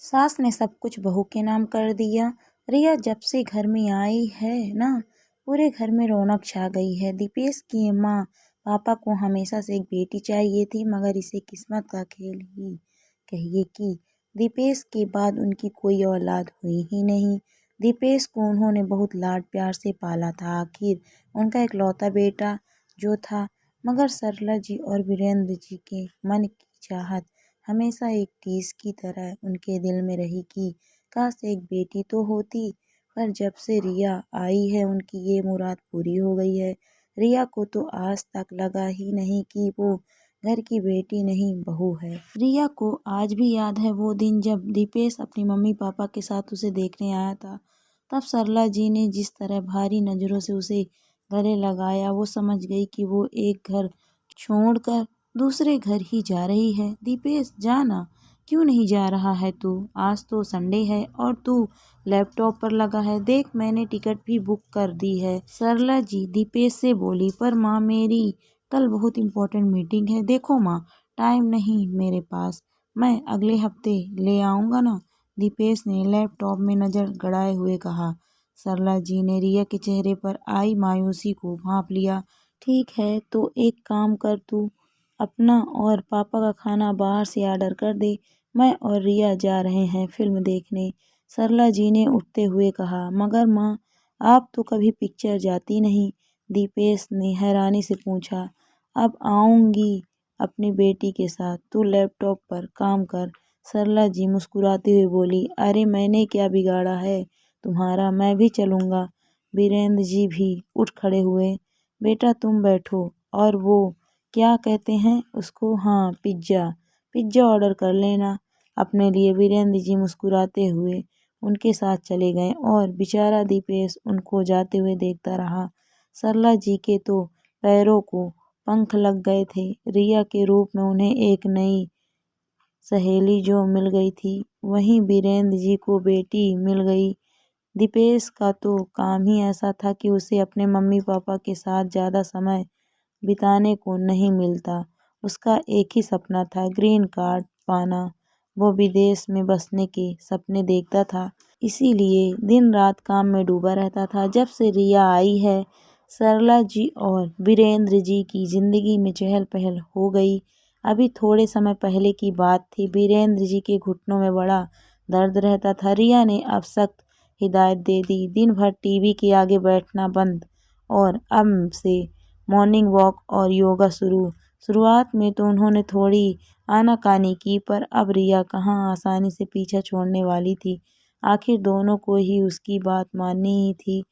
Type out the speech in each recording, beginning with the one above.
सास ने सब कुछ बहू के नाम कर दिया। रिया जब से घर में आई है ना, पूरे घर में रौनक छा गई है। दीपेश की माँ पापा को हमेशा से एक बेटी चाहिए थी, मगर इसे किस्मत का खेल ही कहिए कि दीपेश के बाद उनकी कोई औलाद हुई ही नहीं। दीपेश को उन्होंने बहुत लाड प्यार से पाला था, आखिर उनका इकलौता बेटा जो था। मगर सरला जी और वीरेंद्र जी के मन की चाहत हमेशा एक टीस की तरह उनके दिल में रही कि काश एक बेटी तो होती। पर जब से रिया आई है उनकी ये मुराद पूरी हो गई है। रिया को तो आज तक लगा ही नहीं कि वो घर की बेटी नहीं बहू है। रिया को आज भी याद है वो दिन जब दीपेश अपनी मम्मी पापा के साथ उसे देखने आया था। तब सरला जी ने जिस तरह भारी नज़रों से उसे गले लगाया, वो समझ गई कि वो एक घर छोड़कर दूसरे घर ही जा रही है। दीपेश जाना क्यों नहीं जा रहा है तू? आज तो संडे है और तू लैपटॉप पर लगा है। देख मैंने टिकट भी बुक कर दी है। सरला जी दीपेश से बोली, पर माँ मेरी कल बहुत इम्पोर्टेंट मीटिंग है। देखो माँ, टाइम नहीं मेरे पास, मैं अगले हफ्ते ले आऊँगा ना, दीपेश ने लैपटॉप में नज़र गड़ाए हुए कहा। सरला जी ने रिया के चेहरे पर आई मायूसी को भांप लिया। ठीक है तो एक काम कर, तू अपना और पापा का खाना बाहर से ऑर्डर कर दे। मैं और रिया जा रहे हैं फिल्म देखने, सरला जी ने उठते हुए कहा। मगर माँ, आप तो कभी पिक्चर जाती नहीं, दीपेश ने हैरानी से पूछा। अब आऊँगी अपनी बेटी के साथ, तू लैपटॉप पर काम कर, सरला जी मुस्कुराते हुए बोली। अरे मैंने क्या बिगाड़ा है तुम्हारा, मैं भी चलूँगा। वीरेंद्र जी भी उठ खड़े हुए। बेटा तुम बैठो, और वो क्या कहते हैं उसको, हाँ पिज्ज़ा, पिज्ज़ा ऑर्डर कर लेना अपने लिए। वीरेंद्र जी मुस्कुराते हुए उनके साथ चले गए और बेचारा दीपेश उनको जाते हुए देखता रहा। सरला जी के तो पैरों को पंख लग गए थे। रिया के रूप में उन्हें एक नई सहेली जो मिल गई थी, वहीं वीरेंद्र जी को बेटी मिल गई। दीपेश का तो काम ही ऐसा था कि उसे अपने मम्मी पापा के साथ ज़्यादा समय बिताने को नहीं मिलता। उसका एक ही सपना था, ग्रीन कार्ड पाना। वो विदेश में बसने के सपने देखता था, इसीलिए दिन रात काम में डूबा रहता था। जब से रिया आई है, सरला जी और वीरेंद्र जी की ज़िंदगी में चहल पहल हो गई। अभी थोड़े समय पहले की बात थी, वीरेंद्र जी के घुटनों में बड़ा दर्द रहता था। रिया ने अब सख्त हिदायत दे दी, दिन भर टीवी के आगे बैठना बंद और अब से मॉर्निंग वॉक और योगा शुरू। शुरुआत में तो उन्होंने थोड़ी आनाकानी की, पर अब रिया कहाँ आसानी से पीछा छोड़ने वाली थी। आखिर दोनों को ही उसकी बात माननी ही थी।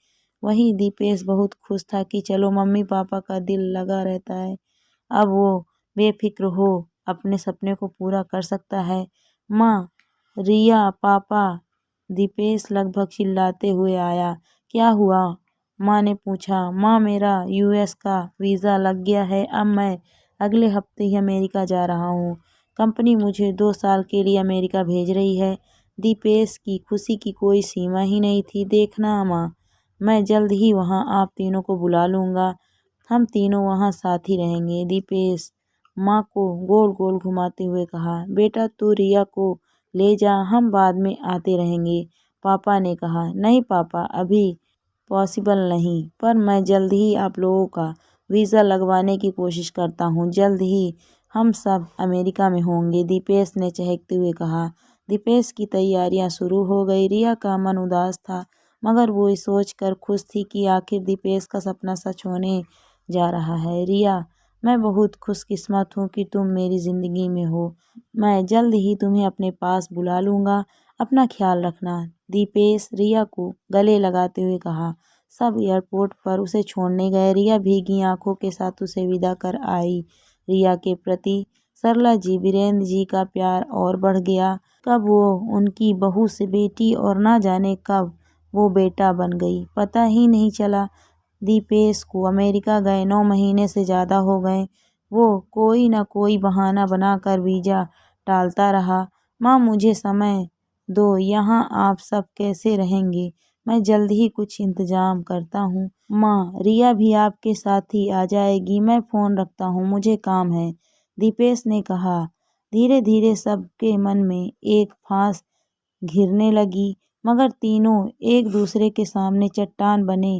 वहीं दीपेश बहुत खुश था कि चलो मम्मी पापा का दिल लगा रहता है, अब वो बेफिक्र हो अपने सपने को पूरा कर सकता है। माँ, रिया, पापा, दीपेश लगभग चिल्लाते हुए आया। क्या हुआ? माँ ने पूछा। माँ, मेरा यूएस का वीज़ा लग गया है, अब मैं अगले हफ्ते ही अमेरिका जा रहा हूँ। कंपनी मुझे 2 साल के लिए अमेरिका भेज रही है। दीपेश की खुशी की कोई सीमा ही नहीं थी। देखना माँ, मैं जल्द ही वहाँ आप तीनों को बुला लूँगा, हम तीनों वहाँ साथ ही रहेंगे, दीपेश माँ को गोल गोल घुमाते हुए कहा। बेटा तू रिया को ले जा, हम बाद में आते रहेंगे, पापा ने कहा। नहीं पापा, अभी पॉसिबल नहीं, पर मैं जल्द ही आप लोगों का वीज़ा लगवाने की कोशिश करता हूँ। जल्द ही हम सब अमेरिका में होंगे, दीपेश ने चहकते हुए कहा। दीपेश की तैयारियां शुरू हो गई। रिया का मन उदास था, मगर वो ये सोचकर खुश थी कि आखिर दीपेश का सपना सच होने जा रहा है। रिया, मैं बहुत खुशकिस्मत हूँ कि तुम मेरी ज़िंदगी में हो। मैं जल्द ही तुम्हें अपने पास बुला लूँगा, अपना ख्याल रखना, दीपेश रिया को गले लगाते हुए कहा। सब एयरपोर्ट पर उसे छोड़ने गए। रिया भीगी आंखों के साथ उसे विदा कर आई। रिया के प्रति सरला जी, वीरेंद्र जी का प्यार और बढ़ गया। कब वो उनकी बहू से बेटी और ना जाने कब वो बेटा बन गई, पता ही नहीं चला। दीपेश को अमेरिका गए 9 महीने से ज़्यादा हो गए। वो कोई ना कोई बहाना बनाकर वीज़ा टालता रहा। माँ, मुझे समय दो, यहाँ आप सब कैसे रहेंगे? मैं जल्द ही कुछ इंतज़ाम करता हूँ। माँ, रिया भी आपके साथ ही आ जाएगी, मैं फ़ोन रखता हूँ, मुझे काम है, दीपेश ने कहा। धीरे धीरे सबके मन में एक फांस घिरने लगी, मगर तीनों एक दूसरे के सामने चट्टान बने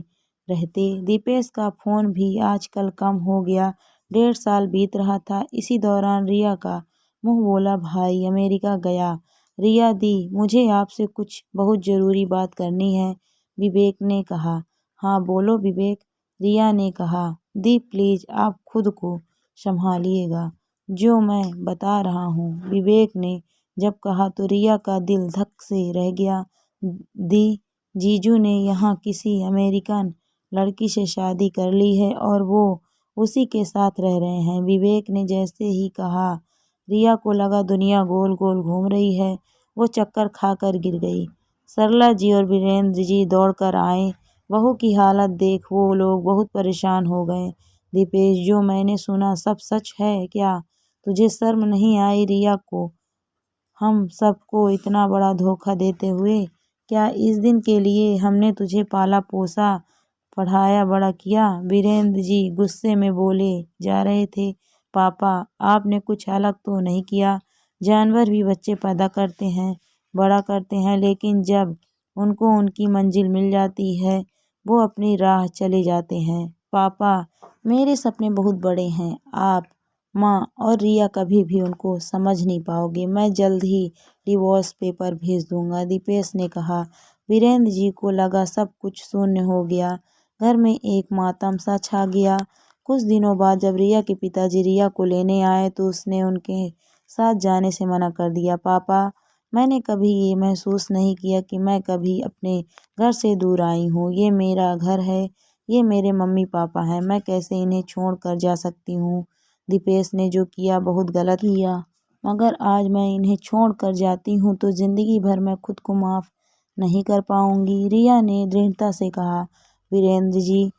रहते। दीपेश का फ़ोन भी आजकल कम हो गया। 1.5 साल बीत रहा था। इसी दौरान रिया का मुंह बोला, भाई अमेरिका गया। रिया दी, मुझे आपसे कुछ बहुत ज़रूरी बात करनी है, विवेक ने कहा। हाँ बोलो विवेक, रिया ने कहा। दी प्लीज़ आप खुद को संभालिएगा, जो मैं बता रहा हूँ, विवेक ने जब कहा तो रिया का दिल धक से रह गया। दी, जीजू ने यहाँ किसी अमेरिकन लड़की से शादी कर ली है और वो उसी के साथ रह रहे हैं। विवेक ने जैसे ही कहा, रिया को लगा दुनिया गोल गोल घूम रही है। वो चक्कर खाकर गिर गई। सरला जी और वीरेंद्र जी दौड़कर आए। बहू की हालत देख वो लोग बहुत परेशान हो गए। दीपेश, जो मैंने सुना सब सच है क्या? तुझे शर्म नहीं आई रिया को हम सबको इतना बड़ा धोखा देते हुए? क्या इस दिन के लिए हमने तुझे पाला पोसा, पढ़ाया बड़ा किया? वीरेंद्र जी गुस्से में बोले जा रहे थे। पापा, आपने कुछ अलग तो नहीं किया। जानवर भी बच्चे पैदा करते हैं, बड़ा करते हैं, लेकिन जब उनको उनकी मंजिल मिल जाती है वो अपनी राह चले जाते हैं। पापा, मेरे सपने बहुत बड़े हैं। आप, माँ और रिया कभी भी उनको समझ नहीं पाओगे। मैं जल्द ही डिवोर्स पेपर भेज दूंगा, दीपेश ने कहा। वीरेंद्र जी को लगा सब कुछ शून्य हो गया। घर में एक मातम सा छा गया। कुछ दिनों बाद जब रिया के पिताजी रिया को लेने आए तो उसने उनके साथ जाने से मना कर दिया। पापा, मैंने कभी ये महसूस नहीं किया कि मैं कभी अपने घर से दूर आई हूँ। ये मेरा घर है, ये मेरे मम्मी पापा हैं, मैं कैसे इन्हें छोड़ कर जा सकती हूँ? दीपेश ने जो किया बहुत गलत किया, मगर आज मैं इन्हें छोड़ कर जाती हूँ तो ज़िंदगी भर मैं खुद को माफ़ नहीं कर पाऊंगी, रिया ने दृढ़ता से कहा। वीरेंद्र जी,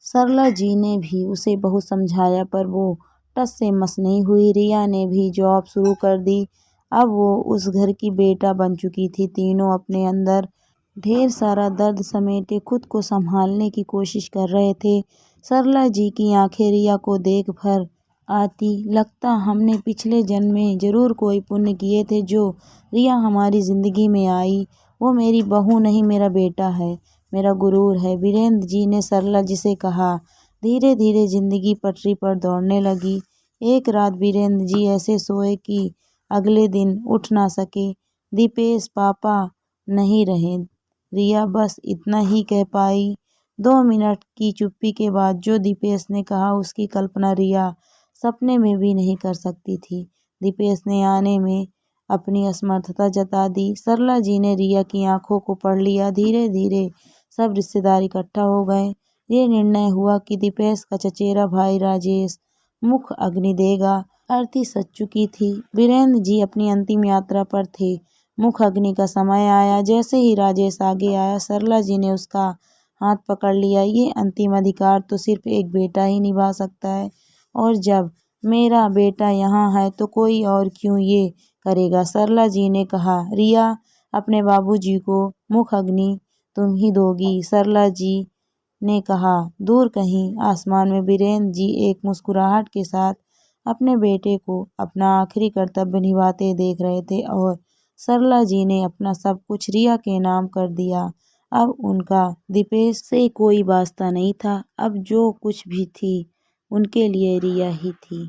सरला जी ने भी उसे बहुत समझाया पर वो टस से मस नहीं हुई। रिया ने भी जॉब शुरू कर दी। अब वो उस घर की बेटा बन चुकी थी। तीनों अपने अंदर ढेर सारा दर्द समेटे खुद को संभालने की कोशिश कर रहे थे। सरला जी की आंखें रिया को देख भर आती। लगता हमने पिछले जन्म में जरूर कोई पुण्य किए थे जो रिया हमारी जिंदगी में आई। वो मेरी बहू नहीं, मेरा बेटा है, मेरा गुरूर है, वीरेंद्र जी ने सरला जी से कहा। धीरे धीरे जिंदगी पटरी पर दौड़ने लगी। एक रात वीरेंद्र जी ऐसे सोए कि अगले दिन उठ ना सके। दीपेश पापा नहीं रहे। रिया बस इतना ही कह पाई। 2 मिनट की चुप्पी के बाद जो दीपेश ने कहा उसकी कल्पना रिया सपने में भी नहीं कर सकती थी। दीपेश ने आने में अपनी असमर्थता जता दी। सरला जी ने रिया की आंखों को पढ़ लिया। धीरे धीरे सब रिश्तेदार इकट्ठा हो गए। ये निर्णय हुआ कि दीपेश का चचेरा भाई राजेश मुख अग्नि देगा। आरती सज चुकी थी। वीरेंद्र जी अपनी अंतिम यात्रा पर थे। मुख अग्नि का समय आया। जैसे ही राजेश आगे आया, सरला जी ने उसका हाथ पकड़ लिया। ये अंतिम अधिकार तो सिर्फ एक बेटा ही निभा सकता है, और जब मेरा बेटा यहाँ है तो कोई और क्यों ये करेगा? सरला जी ने कहा। रिया, अपने बाबूजी को मुख अग्नि तुम ही दोगी, सरला जी ने कहा। दूर कहीं आसमान में वीरेंद्र जी एक मुस्कुराहट के साथ अपने बेटे को अपना आखिरी कर्तव्य निभाते देख रहे थे, और सरला जी ने अपना सब कुछ रिया के नाम कर दिया। अब उनका दीपेश से कोई वास्ता नहीं था। अब जो कुछ भी थी उनके लिए रिया ही थी।